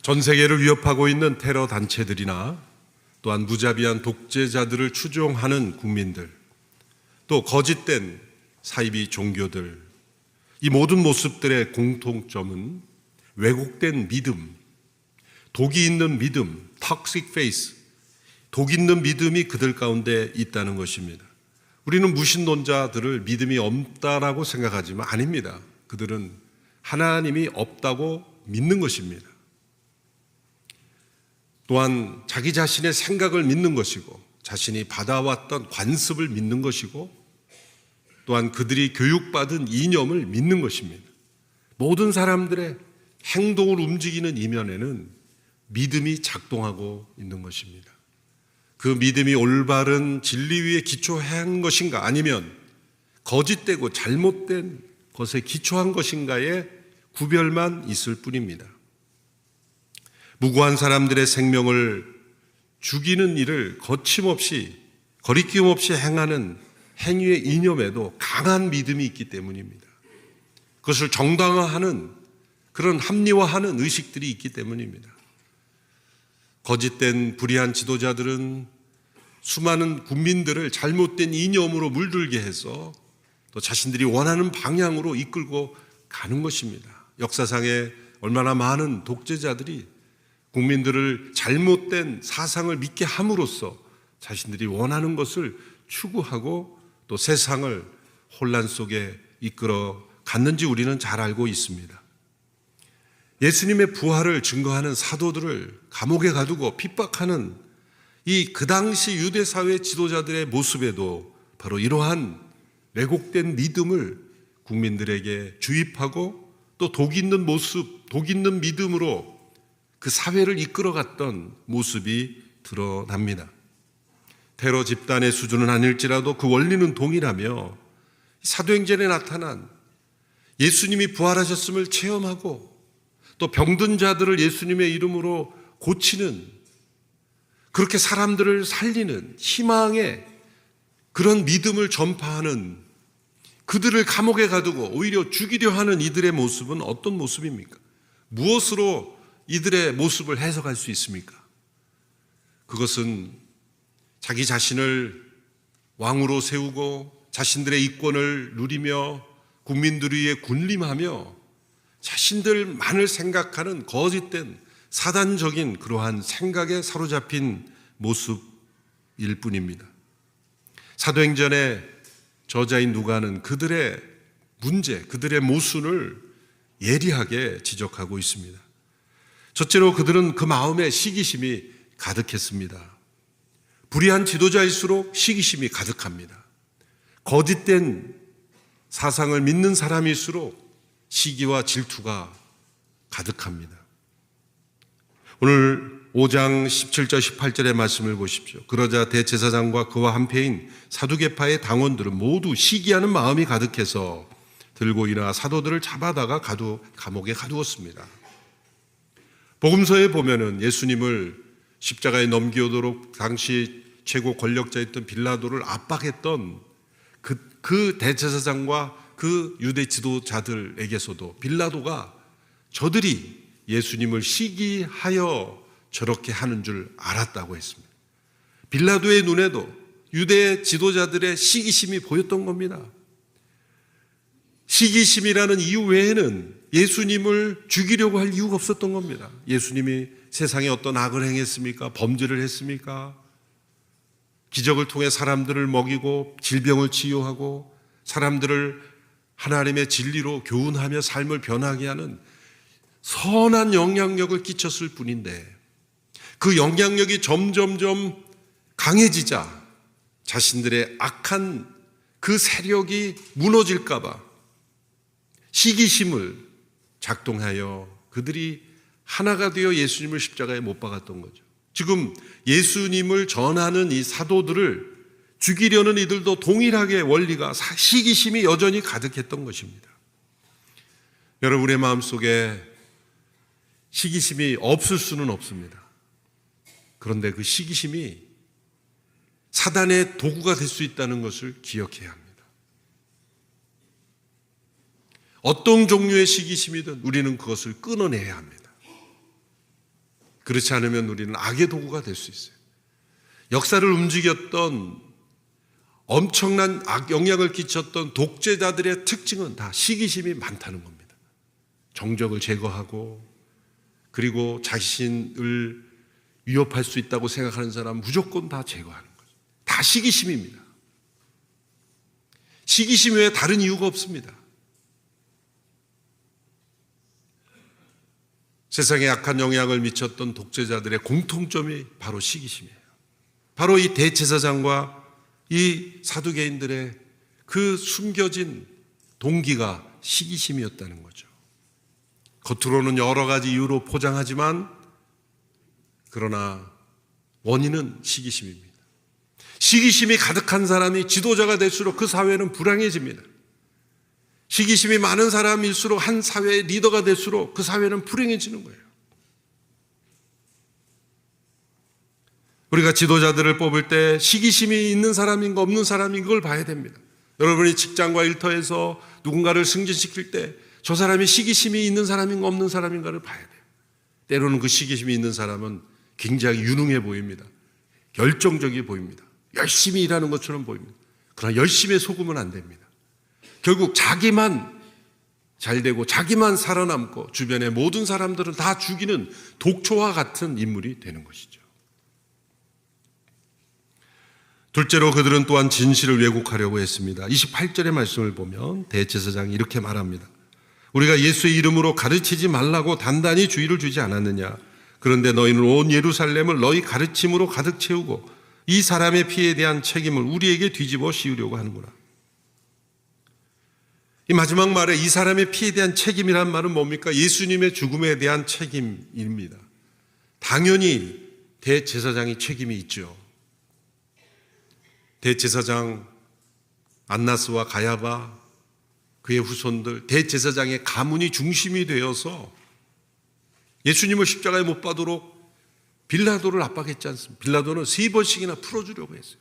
전 세계를 위협하고 있는 테러 단체들이나 또한 무자비한 독재자들을 추종하는 국민들, 또 거짓된 사이비 종교들, 이 모든 모습들의 공통점은 왜곡된 믿음, 독이 있는 믿음, toxic faith, 독 있는 믿음이 그들 가운데 있다는 것입니다. 우리는 무신론자들을 믿음이 없다라고 생각하지만 아닙니다. 그들은 하나님이 없다고 믿는 것입니다. 또한 자기 자신의 생각을 믿는 것이고, 자신이 받아왔던 관습을 믿는 것이고, 또한 그들이 교육받은 이념을 믿는 것입니다. 모든 사람들의 행동을 움직이는 이면에는 믿음이 작동하고 있는 것입니다. 그 믿음이 올바른 진리 위에 기초한 것인가, 아니면 거짓되고 잘못된 것에 기초한 것인가의 구별만 있을 뿐입니다. 무고한 사람들의 생명을 죽이는 일을 거침없이, 거리낌 없이 행하는 행위의 이념에도 강한 믿음이 있기 때문입니다. 그것을 정당화하는, 그런 합리화하는 의식들이 있기 때문입니다. 거짓된 불의한 지도자들은 수많은 국민들을 잘못된 이념으로 물들게 해서 또 자신들이 원하는 방향으로 이끌고 가는 것입니다. 역사상에 얼마나 많은 독재자들이 국민들을 잘못된 사상을 믿게 함으로써 자신들이 원하는 것을 추구하고 또 세상을 혼란 속에 이끌어 갔는지 우리는 잘 알고 있습니다. 예수님의 부활을 증거하는 사도들을 감옥에 가두고 핍박하는 그 당시 유대 사회 지도자들의 모습에도 바로 이러한 왜곡된 믿음을 국민들에게 주입하고 또 독 있는 모습, 독 있는 믿음으로 그 사회를 이끌어갔던 모습이 드러납니다. 테러 집단의 수준은 아닐지라도 그 원리는 동일하며 사도행전에 나타난 예수님이 부활하셨음을 체험하고 또 병든 자들을 예수님의 이름으로 고치는, 그렇게 사람들을 살리는 희망의 그런 믿음을 전파하는, 그들을 감옥에 가두고 오히려 죽이려 하는 이들의 모습은 어떤 모습입니까? 무엇으로 이들의 모습을 해석할 수 있습니까? 그것은 자기 자신을 왕으로 세우고 자신들의 이권을 누리며 국민들 위에 군림하며 자신들만을 생각하는 거짓된 사단적인 그러한 생각에 사로잡힌 모습일 뿐입니다. 사도행전의 저자인 누가는 그들의 문제, 그들의 모순을 예리하게 지적하고 있습니다. 첫째로 그들은 그 마음에 시기심이 가득했습니다. 불의한 지도자일수록 시기심이 가득합니다. 거짓된 사상을 믿는 사람일수록 시기와 질투가 가득합니다. 오늘 5장 17절 18절의 말씀을 보십시오. 그러자 대제사장과 그와 한패인 사두개파의 당원들은 모두 시기하는 마음이 가득해서 들고 일어나 사도들을 잡아다가 감옥에 가두었습니다. 복음서에 보면은 예수님을 십자가에 넘기도록 당시 최고 권력자였던 빌라도를 압박했던 그 대제사장과 그 유대 지도자들에게서도 빌라도가 저들이 예수님을 시기하여 저렇게 하는 줄 알았다고 했습니다. 빌라도의 눈에도 유대 지도자들의 시기심이 보였던 겁니다. 시기심이라는 이유 외에는 예수님을 죽이려고 할 이유가 없었던 겁니다. 예수님이 세상에 어떤 악을 행했습니까? 범죄를 했습니까? 기적을 통해 사람들을 먹이고 질병을 치유하고 사람들을 하나님의 진리로 교훈하며 삶을 변하게 하는 선한 영향력을 끼쳤을 뿐인데, 그 영향력이 점점점 강해지자 자신들의 악한 그 세력이 무너질까 봐 시기심을 작동하여 그들이 하나가 되어 예수님을 십자가에 못 박았던 거죠. 지금 예수님을 전하는 이 사도들을 죽이려는 이들도 동일하게 원리가, 시기심이 여전히 가득했던 것입니다. 여러분의 마음속에 시기심이 없을 수는 없습니다. 그런데 그 시기심이 사단의 도구가 될 수 있다는 것을 기억해야 합니다. 어떤 종류의 시기심이든 우리는 그것을 끊어내야 합니다. 그렇지 않으면 우리는 악의 도구가 될 수 있어요. 역사를 움직였던 엄청난 악 영향을 끼쳤던 독재자들의 특징은 다 시기심이 많다는 겁니다. 정적을 제거하고 그리고 자신을 위협할 수 있다고 생각하는 사람 무조건 다 제거하는 거죠. 다 시기심입니다. 시기심 외에 다른 이유가 없습니다. 세상에 악한 영향을 미쳤던 독재자들의 공통점이 바로 시기심이에요. 바로 이 대제사장과 이 사두개인들의 그 숨겨진 동기가 시기심이었다는 거죠. 겉으로는 여러 가지 이유로 포장하지만 그러나 원인은 시기심입니다. 시기심이 가득한 사람이 지도자가 될수록 그 사회는 불행해집니다. 시기심이 많은 사람일수록 한 사회의 리더가 될수록 그 사회는 불행해지는 거예요. 우리가 지도자들을 뽑을 때 시기심이 있는 사람인가 없는 사람인 걸 봐야 됩니다. 여러분이 직장과 일터에서 누군가를 승진시킬 때 저 사람이 시기심이 있는 사람인가 없는 사람인가를 봐야 돼요. 때로는 그 시기심이 있는 사람은 굉장히 유능해 보입니다. 열정적이 보입니다. 열심히 일하는 것처럼 보입니다. 그러나 열심에 속으면 안 됩니다. 결국 자기만 잘 되고 자기만 살아남고 주변의 모든 사람들은 다 죽이는 독초와 같은 인물이 되는 것이죠. 둘째로 그들은 또한 진실을 왜곡하려고 했습니다. 28절의 말씀을 보면 대제사장이 이렇게 말합니다. 우리가 예수의 이름으로 가르치지 말라고 단단히 주의를 주지 않았느냐. 그런데 너희는 온 예루살렘을 너희 가르침으로 가득 채우고 이 사람의 피에 대한 책임을 우리에게 뒤집어 씌우려고 하는구나. 이 마지막 말에 이 사람의 피에 대한 책임이란 말은 뭡니까? 예수님의 죽음에 대한 책임입니다. 당연히 대제사장이 책임이 있죠. 대제사장 안나스와 가야바, 그의 후손들, 대제사장의 가문이 중심이 되어서 예수님을 십자가에 못 박도록 빌라도를 압박했지 않습니까? 빌라도는 3번씩이나 풀어주려고 했어요.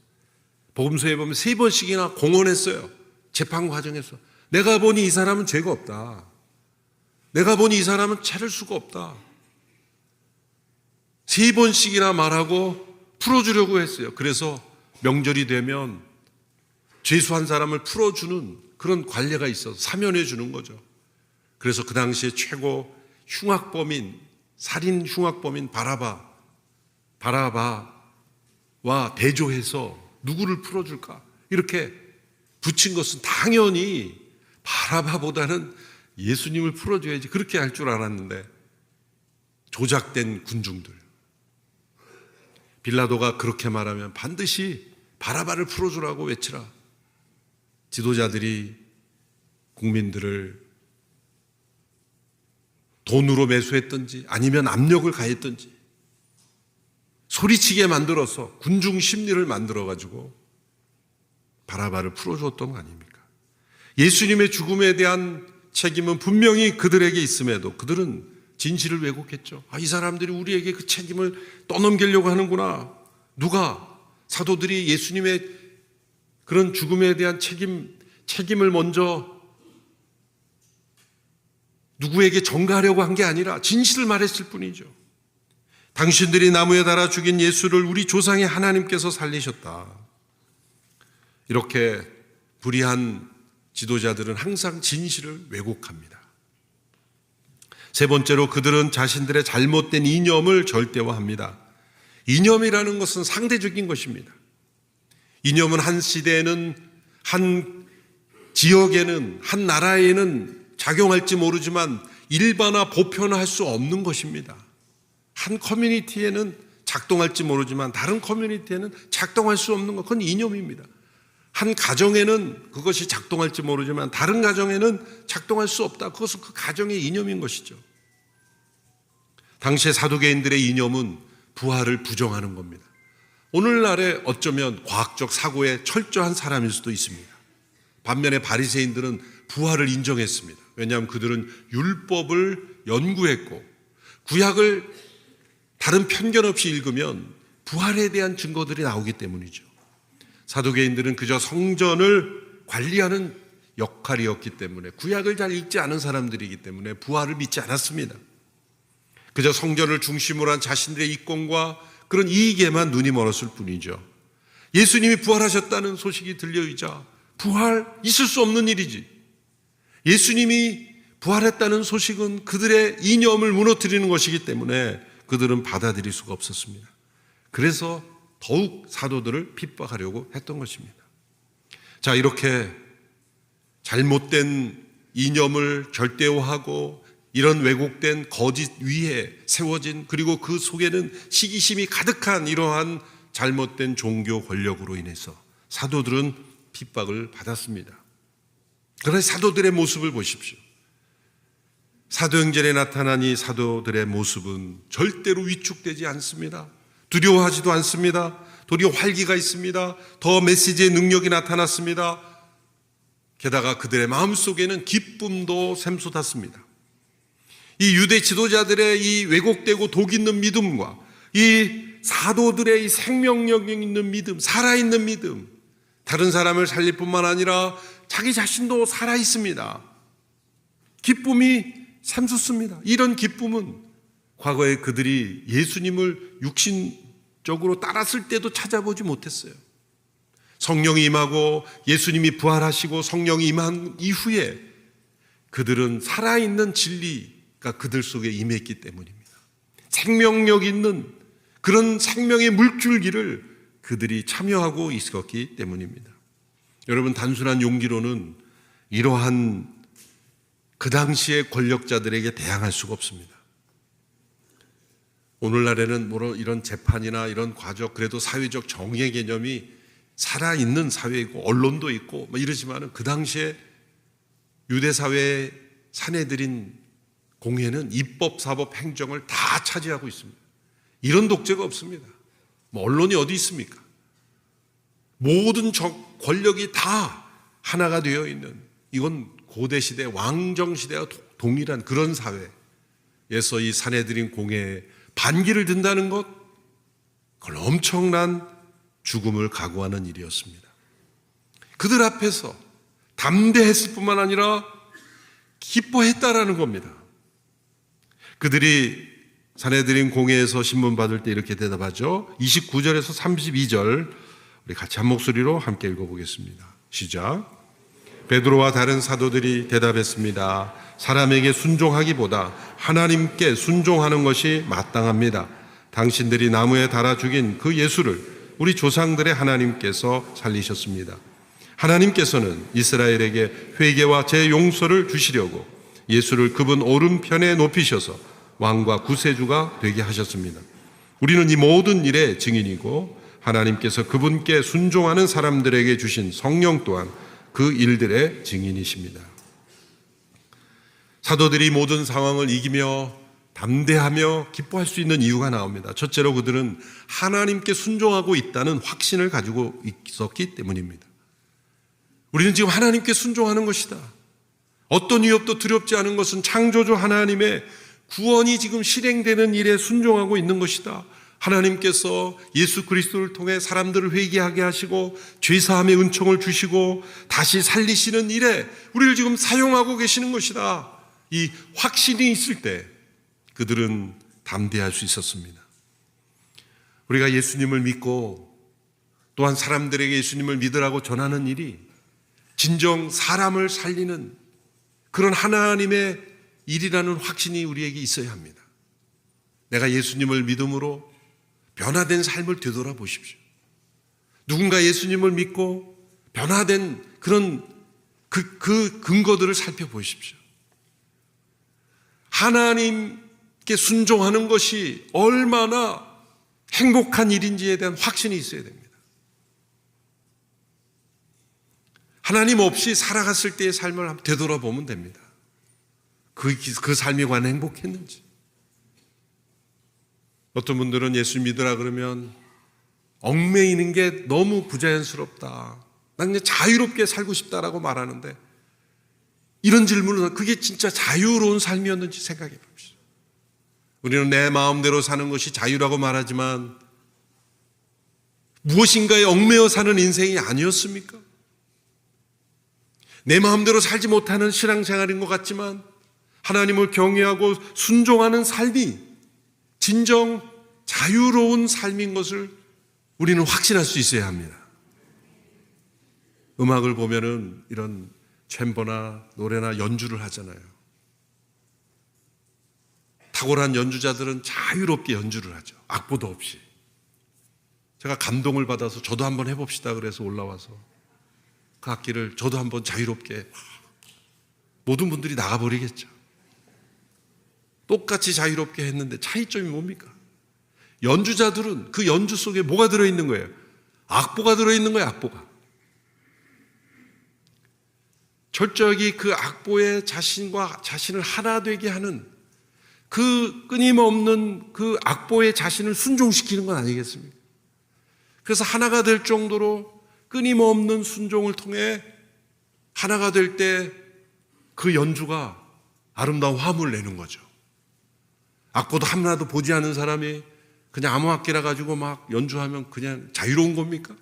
복음서에 보면 3번씩이나 공언했어요. 재판 과정에서. 내가 보니 이 사람은 죄가 없다. 내가 보니 이 사람은 찾을 수가 없다. 3번씩이나 말하고 풀어주려고 했어요. 그래서 명절이 되면 죄수한 사람을 풀어주는 그런 관례가 있어서 사면해 주는 거죠. 그래서 그 당시에 최고 흉악범인, 살인 흉악범인 바라바와 대조해서 누구를 풀어줄까? 이렇게 붙인 것은 당연히 바라바보다는 예수님을 풀어줘야지 그렇게 할 줄 알았는데 조작된 군중들. 빌라도가 그렇게 말하면 반드시 바라바를 풀어주라고 외치라. 지도자들이 국민들을 돈으로 매수했든지 아니면 압력을 가했든지 소리치게 만들어서 군중 심리를 만들어가지고 바라바를 풀어줬던 거 아닙니까? 예수님의 죽음에 대한 책임은 분명히 그들에게 있음에도 그들은 진실을 왜곡했죠. 이 사람들이 우리에게 그 책임을 떠넘기려고 하는구나. 누가? 사도들이 예수님의 그런 죽음에 대한 책임을 먼저 누구에게 전가하려고 한 게 아니라 진실을 말했을 뿐이죠. 당신들이 나무에 달아 죽인 예수를 우리 조상의 하나님께서 살리셨다. 이렇게 불의한 지도자들은 항상 진실을 왜곡합니다. 세 번째로 그들은 자신들의 잘못된 이념을 절대화합니다. 이념이라는 것은 상대적인 것입니다. 이념은 한 시대에는, 한 지역에는, 한 나라에는 작용할지 모르지만 일반화, 보편화할 수 없는 것입니다. 한 커뮤니티에는 작동할지 모르지만 다른 커뮤니티에는 작동할 수 없는 것, 그건 이념입니다. 한 가정에는 그것이 작동할지 모르지만 다른 가정에는 작동할 수 없다. 그것은 그 가정의 이념인 것이죠. 당시의 사두개인들의 이념은 부활을 부정하는 겁니다. 오늘날에 어쩌면 과학적 사고에 철저한 사람일 수도 있습니다. 반면에 바리새인들은 부활을 인정했습니다. 왜냐하면 그들은 율법을 연구했고 구약을 다른 편견 없이 읽으면 부활에 대한 증거들이 나오기 때문이죠. 사두개인들은 그저 성전을 관리하는 역할이었기 때문에 구약을 잘 읽지 않은 사람들이기 때문에 부활을 믿지 않았습니다. 그저 성전을 중심으로 한 자신들의 이권과 그런 이익에만 눈이 멀었을 뿐이죠. 예수님이 부활하셨다는 소식이 들려오자 부활 있을 수 없는 일이지. 예수님이 부활했다는 소식은 그들의 이념을 무너뜨리는 것이기 때문에 그들은 받아들일 수가 없었습니다. 그래서 더욱 사도들을 핍박하려고 했던 것입니다. 자, 이렇게 잘못된 이념을 절대화하고 이런 왜곡된 거짓 위에 세워진, 그리고 그 속에는 시기심이 가득한 이러한 잘못된 종교 권력으로 인해서 사도들은 핍박을 받았습니다. 그러나 사도들의 모습을 보십시오. 사도행전에 나타난 이 사도들의 모습은 절대로 위축되지 않습니다. 두려워하지도 않습니다. 도리어 활기가 있습니다. 더 메시지의 능력이 나타났습니다. 게다가 그들의 마음속에는 기쁨도 샘솟았습니다. 이 유대 지도자들의 이 왜곡되고 독 있는 믿음과 이 사도들의 이 생명력 있는 믿음, 살아있는 믿음, 다른 사람을 살릴 뿐만 아니라 자기 자신도 살아있습니다. 기쁨이 샘솟습니다. 이런 기쁨은 과거에 그들이 예수님을 육신적으로 따랐을 때도 찾아보지 못했어요. 성령이 임하고 예수님이 부활하시고 성령이 임한 이후에 그들은 살아있는 진리가 그들 속에 임했기 때문입니다. 생명력 있는 그런 생명의 물줄기를 그들이 참여하고 있었기 때문입니다. 여러분, 단순한 용기로는 이러한 그 당시의 권력자들에게 대항할 수가 없습니다. 오늘날에는 이런 재판이나 이런 과정, 그래도 사회적 정의 개념이 살아있는 사회이고 언론도 있고 이러지만은 그 당시에 유대 사회의 사내들인 공회는 입법, 사법, 행정을 다 차지하고 있습니다. 이런 독재가 없습니다. 언론이 어디 있습니까? 모든 권력이 다 하나가 되어 있는, 이건 고대 시대 왕정 시대와 동일한 그런 사회에서 이 사내들인 공회에 반기를 든다는 것, 그건 엄청난 죽음을 각오하는 일이었습니다. 그들 앞에서 담대했을 뿐만 아니라 기뻐했다라는 겁니다. 그들이 사내들인 공회에서 신문 받을 때 이렇게 대답하죠. 29절에서 32절 우리 같이 한 목소리로 함께 읽어보겠습니다. 시작. 베드로와 다른 사도들이 대답했습니다. 사람에게 순종하기보다 하나님께 순종하는 것이 마땅합니다. 당신들이 나무에 달아 죽인 그 예수를 우리 조상들의 하나님께서 살리셨습니다. 하나님께서는 이스라엘에게 회개와 재용서를 주시려고 예수를 그분 오른편에 높이셔서 왕과 구세주가 되게 하셨습니다. 우리는 이 모든 일의 증인이고 하나님께서 그분께 순종하는 사람들에게 주신 성령 또한 그 일들의 증인이십니다. 사도들이 모든 상황을 이기며 담대하며 기뻐할 수 있는 이유가 나옵니다. 첫째로 그들은 하나님께 순종하고 있다는 확신을 가지고 있었기 때문입니다. 우리는 지금 하나님께 순종하는 것이다. 어떤 위협도 두렵지 않은 것은 창조주 하나님의 구원이 지금 실행되는 일에 순종하고 있는 것이다. 하나님께서 예수 그리스도를 통해 사람들을 회개하게 하시고 죄사함의 은총을 주시고 다시 살리시는 일에 우리를 지금 사용하고 계시는 것이다. 이 확신이 있을 때 그들은 담대할 수 있었습니다. 우리가 예수님을 믿고 또한 사람들에게 예수님을 믿으라고 전하는 일이 진정 사람을 살리는 그런 하나님의 일이라는 확신이 우리에게 있어야 합니다. 내가 예수님을 믿음으로 변화된 삶을 되돌아보십시오. 누군가 예수님을 믿고 변화된 그런 그 근거들을 살펴보십시오. 하나님께 순종하는 것이 얼마나 행복한 일인지에 대한 확신이 있어야 됩니다. 하나님 없이 살아갔을 때의 삶을 한번 되돌아보면 됩니다. 그 삶이 과연 행복했는지. 어떤 분들은 예수 믿으라 그러면 얽매이는 게 너무 부자연스럽다. 난 그냥 자유롭게 살고 싶다라고 말하는데 이런 질문은 그게 진짜 자유로운 삶이었는지 생각해 봅시다. 우리는 내 마음대로 사는 것이 자유라고 말하지만 무엇인가에 얽매여 사는 인생이 아니었습니까? 내 마음대로 살지 못하는 신앙생활인 것 같지만 하나님을 경외하고 순종하는 삶이 진정 자유로운 삶인 것을 우리는 확신할 수 있어야 합니다. 음악을 보면은 이런 챔버나 노래나 연주를 하잖아요. 탁월한 연주자들은 자유롭게 연주를 하죠. 악보도 없이. 제가 감동을 받아서 저도 한번 해봅시다 그래서 올라와서 그 악기를 저도 한번 자유롭게, 모든 분들이 나가버리겠죠. 똑같이 자유롭게 했는데 차이점이 뭡니까? 연주자들은 그 연주 속에 뭐가 들어있는 거예요? 악보가 들어있는 거예요. 악보가. 철저하게 그 악보에 자신과 자신을 하나 되게 하는 그 끊임없는 그 악보에 자신을 순종시키는 건 아니겠습니까? 그래서 하나가 될 정도로 끊임없는 순종을 통해 하나가 될 때 그 연주가 아름다운 화음을 내는 거죠. 악보도 하나도 보지 않은 사람이 그냥 아무 악기나 가지고 막 연주하면 그냥 자유로운 겁니까?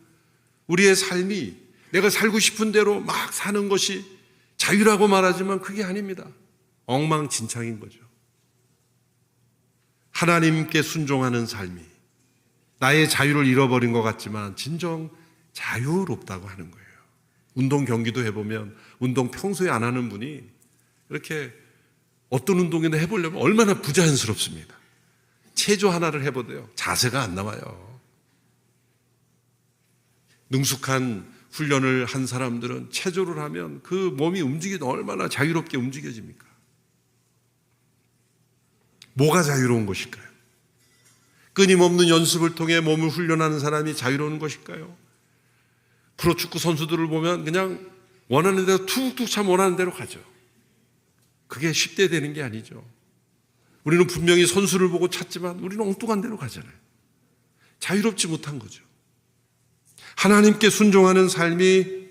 우리의 삶이 내가 살고 싶은 대로 막 사는 것이 자유라고 말하지만 그게 아닙니다. 엉망진창인 거죠. 하나님께 순종하는 삶이 나의 자유를 잃어버린 것 같지만 진정 자유롭다고 하는 거예요. 운동 경기도 해보면 운동 평소에 안 하는 분이 이렇게 어떤 운동이나 해보려면 얼마나 부자연스럽습니다. 체조 하나를 해보도요, 자세가 안 나와요. 능숙한 훈련을 한 사람들은 체조를 하면 그 몸이 움직이도 얼마나 자유롭게 움직여집니까? 뭐가 자유로운 것일까요? 끊임없는 연습을 통해 몸을 훈련하는 사람이 자유로운 것일까요? 프로축구 선수들을 보면 그냥 원하는 대로 툭툭 참 원하는 대로 가죠. 그게 쉽게 되는 게 아니죠. 우리는 분명히 선수를 보고 찾지만 우리는 엉뚱한 대로 가잖아요. 자유롭지 못한 거죠. 하나님께 순종하는 삶이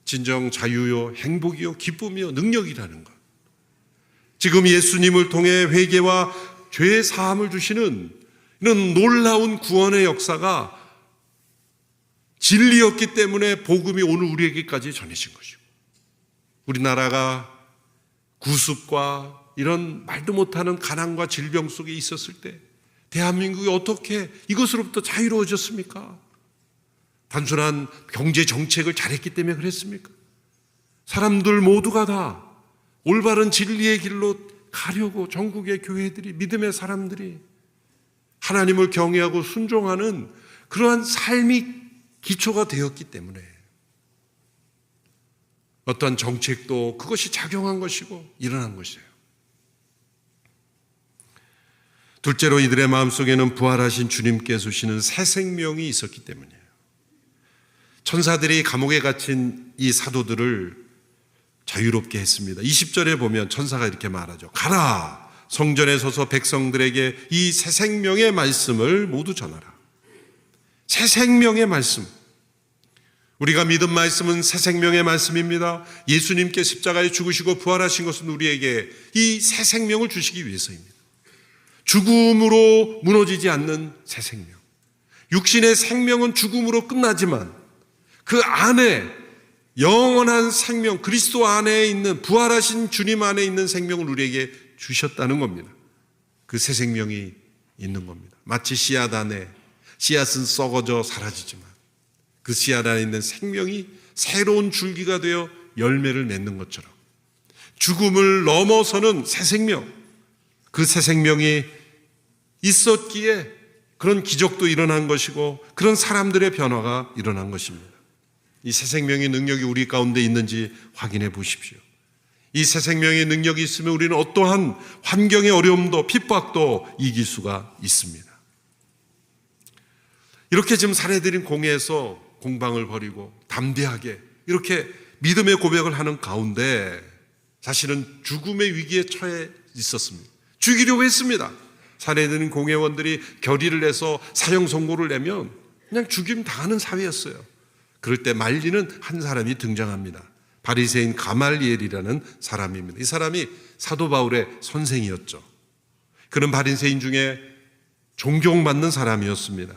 진정 자유요, 행복이요, 기쁨이요, 능력이라는 것. 지금 예수님을 통해 회개와 죄 사함을 주시는 이런 놀라운 구원의 역사가 진리였기 때문에 복음이 오늘 우리에게까지 전해진 것이고, 우리나라가 구습과 이런 말도 못하는 가난과 질병 속에 있었을 때 대한민국이 어떻게 이것으로부터 자유로워졌습니까? 단순한 경제 정책을 잘했기 때문에 그랬습니까? 사람들 모두가 다 올바른 진리의 길로 가려고 전국의 교회들이, 믿음의 사람들이 하나님을 경외하고 순종하는 그러한 삶이 기초가 되었기 때문에 어떠한 정책도 그것이 작용한 것이고 일어난 것이에요. 둘째로 이들의 마음속에는 부활하신 주님께서 주시는 새 생명이 있었기 때문이에요. 천사들이 감옥에 갇힌 이 사도들을 자유롭게 했습니다. 20절에 보면 천사가 이렇게 말하죠. 가라! 성전에 서서 백성들에게 이 새 생명의 말씀을 모두 전하라. 새 생명의 말씀. 우리가 믿은 말씀은 새 생명의 말씀입니다. 예수님께 십자가에 죽으시고 부활하신 것은 우리에게 이 새 생명을 주시기 위해서입니다. 죽음으로 무너지지 않는 새 생명. 육신의 생명은 죽음으로 끝나지만 그 안에 영원한 생명, 그리스도 안에 있는, 부활하신 주님 안에 있는 생명을 우리에게 주셨다는 겁니다. 그 새 생명이 있는 겁니다. 마치 씨앗 안에, 씨앗은 썩어져 사라지지만 그 씨앗 안에 있는 생명이 새로운 줄기가 되어 열매를 맺는 것처럼 죽음을 넘어서는 새 생명, 그 새 생명이 있었기에 그런 기적도 일어난 것이고 그런 사람들의 변화가 일어난 것입니다. 이 새 생명의 능력이 우리 가운데 있는지 확인해 보십시오. 이 새 생명의 능력이 있으면 우리는 어떠한 환경의 어려움도 핍박도 이길 수가 있습니다. 이렇게 지금 사례들인 공회에서 공방을 벌이고 담대하게 이렇게 믿음의 고백을 하는 가운데 사실은 죽음의 위기에 처해 있었습니다. 죽이려고 했습니다. 사례들인 공회원들이 결의를 해서 사형 선고를 내면 그냥 죽임 당하는 사회였어요. 그럴 때 말리는 한 사람이 등장합니다. 바리새인 가말리엘이라는 사람입니다. 이 사람이 사도 바울의 선생이었죠. 그는 바리새인 중에 존경받는 사람이었습니다.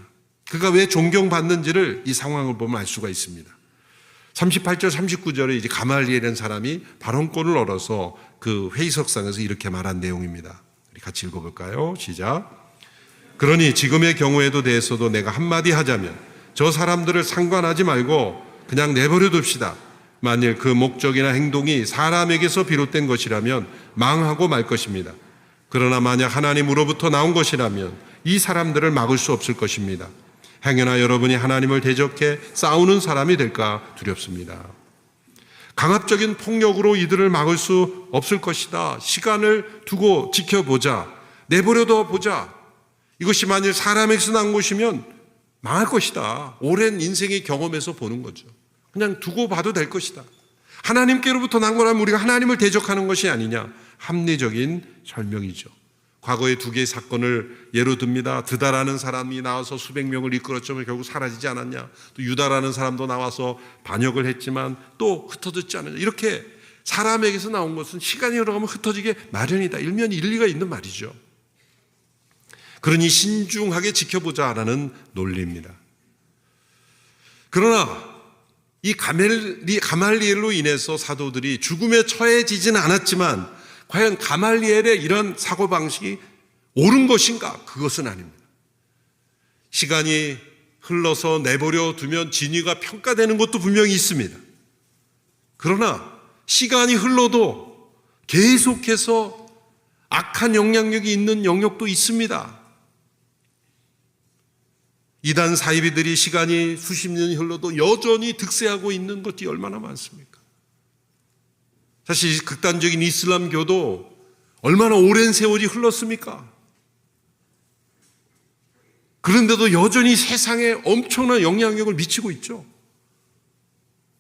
그가 왜 존경받는지를 이 상황을 보면 알 수가 있습니다. 38절 39절에 이제 가말리엘이라는 사람이 발언권을 얻어서 그 회의석상에서 이렇게 말한 내용입니다. 우리 같이 읽어볼까요? 시작. 그러니 지금의 경우에도 대해서도 내가 한마디 하자면 저 사람들을 상관하지 말고 그냥 내버려 둡시다. 만일 그 목적이나 행동이 사람에게서 비롯된 것이라면 망하고 말 것입니다. 그러나 만약 하나님으로부터 나온 것이라면 이 사람들을 막을 수 없을 것입니다. 행여나 여러분이 하나님을 대적해 싸우는 사람이 될까 두렵습니다. 강압적인 폭력으로 이들을 막을 수 없을 것이다. 시간을 두고 지켜보자. 내버려둬 보자. 이것이 만일 사람에게서 난 것이면 망할 것이다. 오랜 인생의 경험에서 보는 거죠. 그냥 두고 봐도 될 것이다. 하나님께로부터 난 거라면 우리가 하나님을 대적하는 것이 아니냐. 합리적인 설명이죠. 과거에 두 개의 사건을 예로 듭니다. 드다라는 사람이 나와서 수백 명을 이끌었지만 결국 사라지지 않았냐. 또 유다라는 사람도 나와서 반역을 했지만 또 흩어졌지 않느냐. 이렇게 사람에게서 나온 것은 시간이 흘러가면 흩어지게 마련이다. 일면 일리가 있는 말이죠. 그러니 신중하게 지켜보자라는 논리입니다. 그러나 이 가말리엘로 인해서 사도들이 죽음에 처해지지는 않았지만 과연 가말리엘의 이런 사고방식이 옳은 것인가? 그것은 아닙니다. 시간이 흘러서 내버려 두면 진위가 평가되는 것도 분명히 있습니다. 그러나 시간이 흘러도 계속해서 악한 영향력이 있는 영역도 있습니다. 이단 사이비들이 시간이 수십 년이 흘러도 여전히 득세하고 있는 것이 얼마나 많습니까? 사실 극단적인 이슬람교도 얼마나 오랜 세월이 흘렀습니까? 그런데도 여전히 세상에 엄청난 영향력을 미치고 있죠.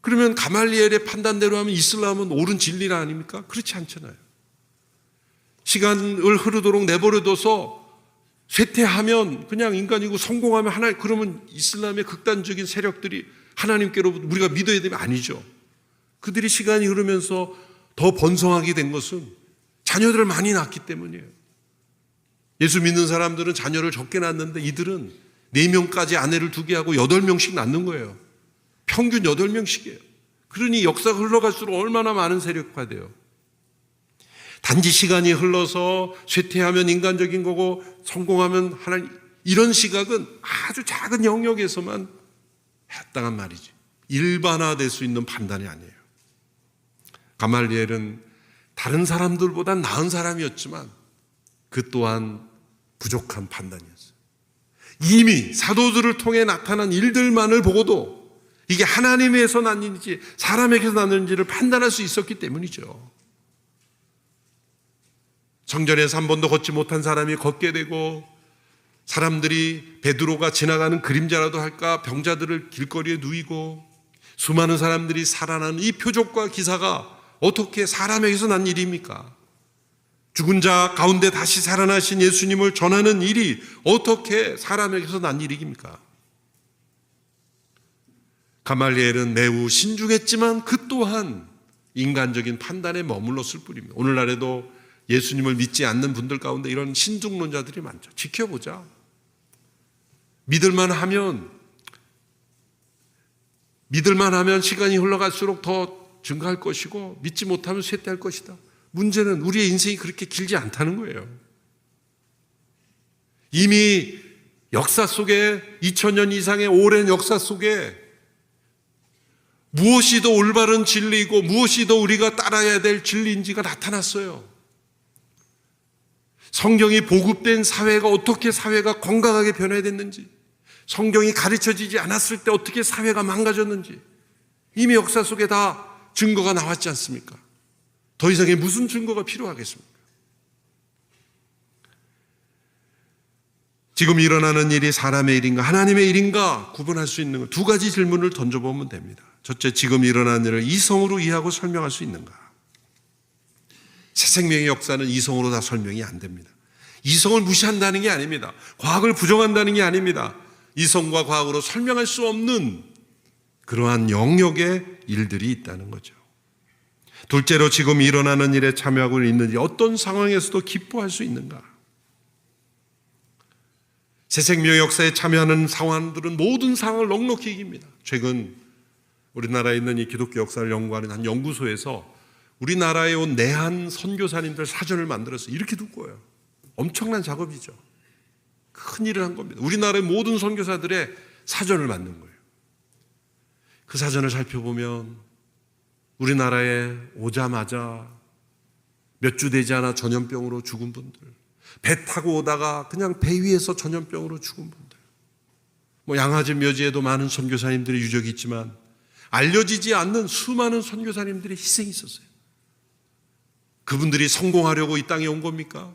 그러면 가말리엘의 판단대로 하면 이슬람은 옳은 진리라 아닙니까? 그렇지 않잖아요. 시간을 흐르도록 내버려둬서 쇠퇴하면 그냥 인간이고 성공하면 하나, 그러면 이슬람의 극단적인 세력들이 하나님께로부터 우리가 믿어야 되면 아니죠. 그들이 시간이 흐르면서 더 번성하게 된 것은 자녀들을 많이 낳기 때문이에요. 예수 믿는 사람들은 자녀를 적게 낳는데 이들은 4명까지 아내를 두게 하고 8명씩 낳는 거예요. 평균 8명씩이에요. 그러니 역사가 흘러갈수록 얼마나 많은 세력화돼요. 단지 시간이 흘러서 쇠퇴하면 인간적인 거고 성공하면 하나님, 이런 시각은 아주 작은 영역에서만 합당한 말이지 일반화될 수 있는 판단이 아니에요. 가말리엘은 다른 사람들보다 나은 사람이었지만 그 또한 부족한 판단이었어요. 이미 사도들을 통해 나타난 일들만을 보고도 이게 하나님에서 났는지 사람에게서 났는지를 판단할 수 있었기 때문이죠. 성전에서 한 번도 걷지 못한 사람이 걷게 되고, 사람들이 베드로가 지나가는 그림자라도 할까 병자들을 길거리에 누이고, 수많은 사람들이 살아나는 이 표적과 기사가 어떻게 사람에게서 난 일입니까? 죽은 자 가운데 다시 살아나신 예수님을 전하는 일이 어떻게 사람에게서 난 일입니까? 가말리엘은 매우 신중했지만 그 또한 인간적인 판단에 머물렀을 뿐입니다. 오늘날에도 예수님을 믿지 않는 분들 가운데 이런 신중론자들이 많죠. 지켜보자. 믿을만 하면 시간이 흘러갈수록 더 증가할 것이고 믿지 못하면 쇠퇴할 것이다. 문제는 우리의 인생이 그렇게 길지 않다는 거예요. 이미 역사 속에 2000년 이상의 오랜 역사 속에 무엇이 더 올바른 진리이고 무엇이 더 우리가 따라야 될 진리인지가 나타났어요. 성경이 보급된 사회가 어떻게 사회가 건강하게 변해야 됐는지, 성경이 가르쳐지지 않았을 때 어떻게 사회가 망가졌는지 이미 역사 속에 다 증거가 나왔지 않습니까? 더 이상의 무슨 증거가 필요하겠습니까? 지금 일어나는 일이 사람의 일인가 하나님의 일인가 구분할 수 있는 두 가지 질문을 던져보면 됩니다. 첫째, 지금 일어나는 일을 이성으로 이해하고 설명할 수 있는가? 새 생명의 역사는 이성으로 다 설명이 안 됩니다. 이성을 무시한다는 게 아닙니다. 과학을 부정한다는 게 아닙니다. 이성과 과학으로 설명할 수 없는 그러한 영역의 일들이 있다는 거죠. 둘째로, 지금 일어나는 일에 참여하고 있는지 어떤 상황에서도 기뻐할 수 있는가? 새 생명의 역사에 참여하는 상황들은 모든 상황을 넉넉히 이깁니다. 최근 우리나라에 있는 이 기독교 역사를 연구하는 한 연구소에서 우리나라에 온 내한 선교사님들 사전을 만들어서 이렇게 둘 거예요. 엄청난 작업이죠. 큰 일을 한 겁니다. 우리나라의 모든 선교사들의 사전을 만든 거예요. 그 사전을 살펴보면 우리나라에 오자마자 몇 주 되지 않아 전염병으로 죽은 분들, 배 타고 오다가 그냥 배 위에서 전염병으로 죽은 분들, 양아지 묘지에도 많은 선교사님들의 유적이 있지만 알려지지 않는 수많은 선교사님들의 희생이 있었어요. 그분들이 성공하려고 이 땅에 온 겁니까?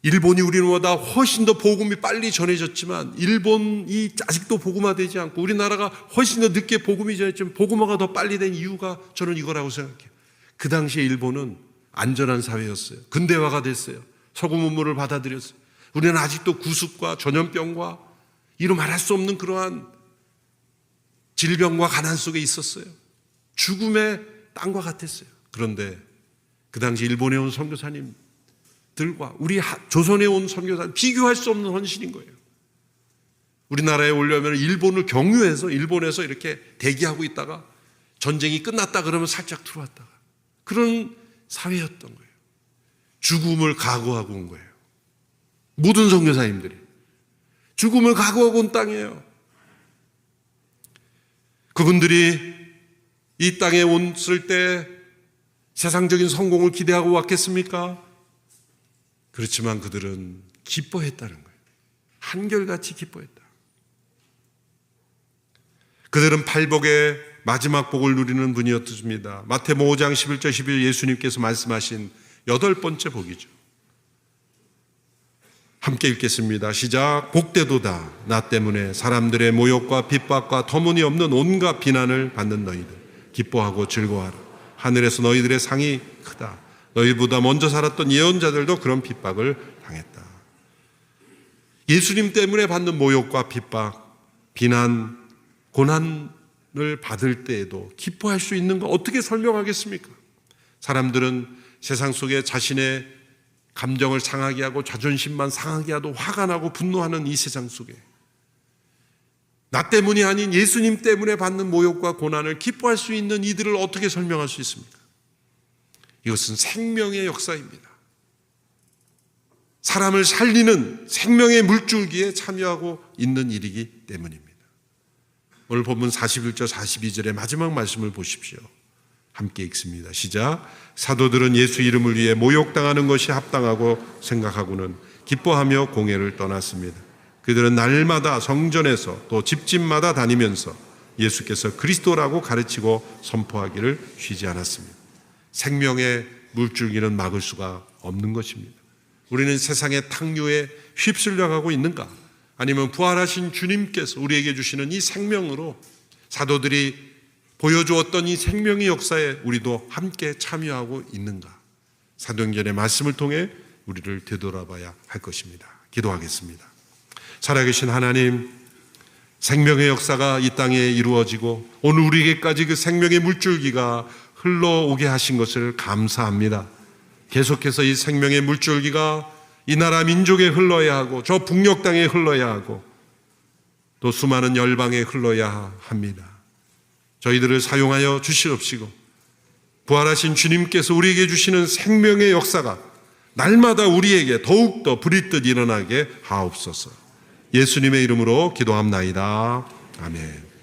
일본이 우리보다 훨씬 더 복음이 빨리 전해졌지만 일본이 아직도 복음화되지 않고 우리나라가 훨씬 더 늦게 복음이 전해졌지만 복음화가 더 빨리 된 이유가 저는 이거라고 생각해요. 그 당시에 일본은 안전한 사회였어요. 근대화가 됐어요. 서구 문물을 받아들였어요. 우리는 아직도 구습과 전염병과 이루 말할 수 없는 그러한 질병과 가난 속에 있었어요. 죽음의 땅과 같았어요. 그런데 그 당시 일본에 온 선교사님들과 우리 조선에 온 선교사님 비교할 수 없는 헌신인 거예요. 우리나라에 오려면 일본을 경유해서 일본에서 이렇게 대기하고 있다가 전쟁이 끝났다 그러면 살짝 들어왔다가 그런 사회였던 거예요. 죽음을 각오하고 온 거예요. 모든 선교사님들이 죽음을 각오하고 온 땅이에요. 그분들이 이 땅에 왔을 때 세상적인 성공을 기대하고 왔겠습니까? 그렇지만 그들은 기뻐했다는 거예요. 한결같이 기뻐했다. 그들은 팔복의 마지막 복을 누리는 분이었습니다. 마태복음 5장 11절 12절 예수님께서 말씀하신 8번째 복이죠. 함께 읽겠습니다. 시작. 복되도다 나 때문에 사람들의 모욕과 핍박과 터무니없는 온갖 비난을 받는 너희들 기뻐하고 즐거워하라. 하늘에서 너희들의 상이 크다. 너희보다 먼저 살았던 예언자들도 그런 핍박을 당했다. 예수님 때문에 받는 모욕과 핍박, 비난, 고난을 받을 때에도 기뻐할 수 있는 거 어떻게 설명하겠습니까? 사람들은 세상 속에 자신의 감정을 상하게 하고 자존심만 상하게 하도 화가 나고 분노하는 이 세상 속에 나 때문이 아닌 예수님 때문에 받는 모욕과 고난을 기뻐할 수 있는 이들을 어떻게 설명할 수 있습니까? 이것은 생명의 역사입니다. 사람을 살리는 생명의 물줄기에 참여하고 있는 일이기 때문입니다. 오늘 본문 41절 42절의 마지막 말씀을 보십시오. 함께 읽습니다. 시작. 사도들은 예수 이름을 위해 모욕당하는 것이 합당하고 생각하고는 기뻐하며 공회를 떠났습니다. 그들은 날마다 성전에서 또 집집마다 다니면서 예수께서 그리스도라고 가르치고 선포하기를 쉬지 않았습니다. 생명의 물줄기는 막을 수가 없는 것입니다. 우리는 세상의 탕류에 휩쓸려가고 있는가? 아니면 부활하신 주님께서 우리에게 주시는 이 생명으로 사도들이 보여주었던 이 생명의 역사에 우리도 함께 참여하고 있는가? 사도행전의 말씀을 통해 우리를 되돌아봐야 할 것입니다. 기도하겠습니다. 살아계신 하나님, 생명의 역사가 이 땅에 이루어지고 오늘 우리에게까지 그 생명의 물줄기가 흘러오게 하신 것을 감사합니다. 계속해서 이 생명의 물줄기가 이 나라 민족에 흘러야 하고 저 북녘 땅에 흘러야 하고 또 수많은 열방에 흘러야 합니다. 저희들을 사용하여 주시옵시고 부활하신 주님께서 우리에게 주시는 생명의 역사가 날마다 우리에게 더욱더 부릿듯 일어나게 하옵소서. 예수님의 이름으로 기도합나이다. 아멘.